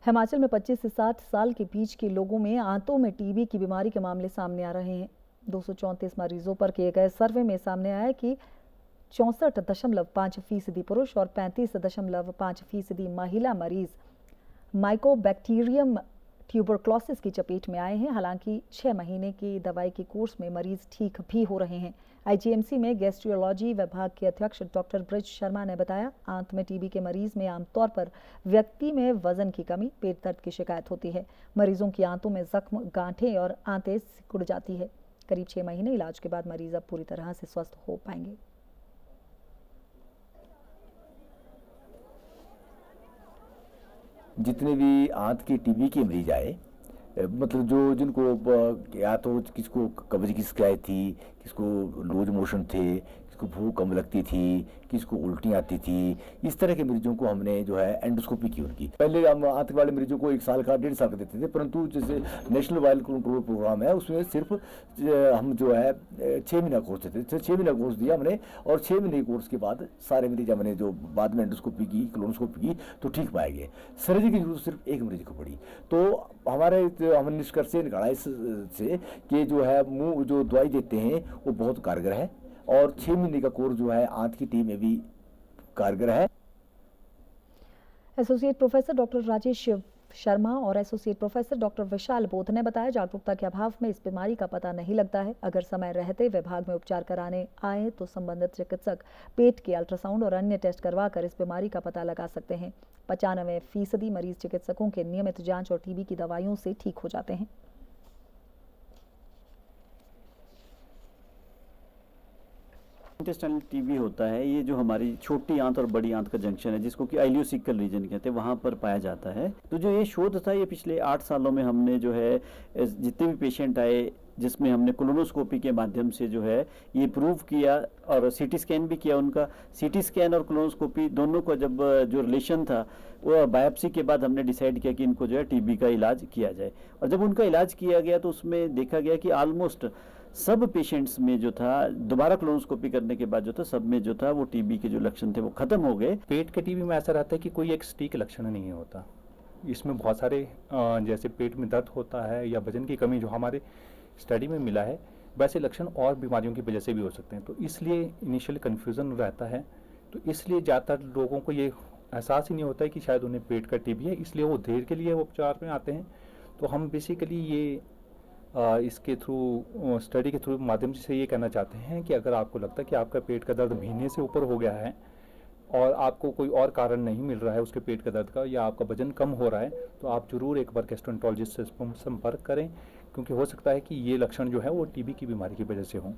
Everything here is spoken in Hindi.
हिमाचल में 25 से 60 साल के बीच के लोगों में आंतों में टीबी की बीमारी के मामले सामने आ रहे हैं। 234 मरीजों पर किए गए सर्वे में सामने आया कि 64.5% पुरुष और 35.5% महिला मरीज माइकोबैक्टीरियम ट्यूबरक्लोसिस की चपेट में आए हैं। हालांकि 6 महीने की दवाई के कोर्स में मरीज ठीक भी हो रहे हैं। आईजीएमसी में गैस्ट्रोलॉजी विभाग के अध्यक्ष डॉक्टर ब्रिज शर्मा ने बताया, आंत में टीबी के मरीज में आमतौर पर व्यक्ति में वजन की कमी, पेट दर्द की शिकायत होती है। मरीजों की आंतों में जख्म, गांठें और आंतें सिकुड़ जाती है। करीब 6 महीने इलाज के बाद मरीज अब पूरी तरह से स्वस्थ हो पाएंगे। जितने भी आंत के टीबी के मरीज आए, मतलब जो जिनको या तो किसको कब्ज की शिकायत थी, किसको लूज मोशन थे, किसको भूख कम लगती थी, किसको उल्टी आती थी, इस तरह के मरीजों को हमने जो है एंडोस्कोपी की उनकी। पहले हम आंत वाले मरीजों को 1 साल का 1.5 साल का देते थे, परंतु जैसे नेशनल वायरल कंट्रोल प्रोग्राम है उसमें सिर्फ हम जो है 6 महीना कोर्स देते थे। 6 महीना कोर्स दिया हमने और 6 महीने कोर्स के बाद सारे मरीज हमने जो बाद में एंडोस्कोपी की, कोलोनोस्कोपी की तो ठीक पाए गए। सर्जरी की जरूरत सिर्फ एक मरीज को पड़ी। तो हमने निष्कर्ष निकाला इससे कि जो है मुंह जो दवाई देते हैं वो बहुत कारगर है और 6 महीने का कोर्स जो है आंत की टीम में भी कारगर है। Associate professor doctor Rajesh Sharma और एसोसिएट प्रोफेसर डॉक्टर विशाल बोध ने बताया, जागरूकता के अभाव में इस बीमारी का पता नहीं लगता है। अगर समय रहते विभाग में उपचार कराने आए तो संबंधित चिकित्सक पेट के अल्ट्रासाउंड और अन्य टेस्ट करवाकर इस बीमारी का पता लगा सकते हैं। 95% मरीज चिकित्सकों के नियमित जांच और टीबी की दवाइयों से ठीक हो जाते हैं। इंटेस्टाइनल टीबी होता है, ये जो हमारी छोटी आंत और बड़ी आंत का जंक्शन है, जिसको कि आइलियोसिकल रीजन कहते हैं, वहाँ पर पाया जाता है। तो जो ये शोध था, ये पिछले 8 सालों में हमने जो है जितने भी पेशेंट आए, जिसमें हमने कोलोनोस्कोपी के माध्यम से जो है ये प्रूव किया और सीटी स्कैन भी किया। उनका सीटी स्कैन और कोलोनोस्कोपी दोनों का जब जो रिलेशन था वो बायोप्सी के बाद हमने डिसाइड किया कि इनको जो है टीबी का इलाज किया जाए। और जब उनका इलाज किया गया तो उसमें देखा गया कि ऑलमोस्ट सब पेशेंट्स में जो था, दोबारा कोलोनोस्कोपी करने के बाद जो था, सब में जो था वो टीबी के जो लक्षण थे वो खत्म हो गए। पेट के टीबी में ऐसा रहता है कि कोई एक सटीक लक्षण नहीं होता। इसमें बहुत सारे जैसे पेट में दर्द होता है या वजन की कमी जो हमारे स्टडी में मिला है, वैसे लक्षण और बीमारियों की वजह से भी हो सकते हैं। तो इसलिए इनिशियल कन्फ्यूज़न रहता है। तो इसलिए ज़्यादातर लोगों को ये एहसास ही नहीं होता है कि शायद उन्हें पेट का टीबी है, इसलिए वो देर के लिए उपचार में आते हैं। तो हम बेसिकली ये इसके थ्रू स्टडी के थ्रू माध्यम से ये कहना चाहते हैं कि अगर आपको लगता है कि आपका पेट का दर्द महीने से ऊपर हो गया है और आपको कोई और कारण नहीं मिल रहा है उसके पेट का दर्द का, या आपका वजन कम हो रहा है, तो आप ज़रूर एक बार गैस्ट्रोएंटरोलॉजिस्ट से संपर्क करें, क्योंकि हो सकता है कि ये लक्षण जो है वो टीबी की बीमारी की वजह से हों।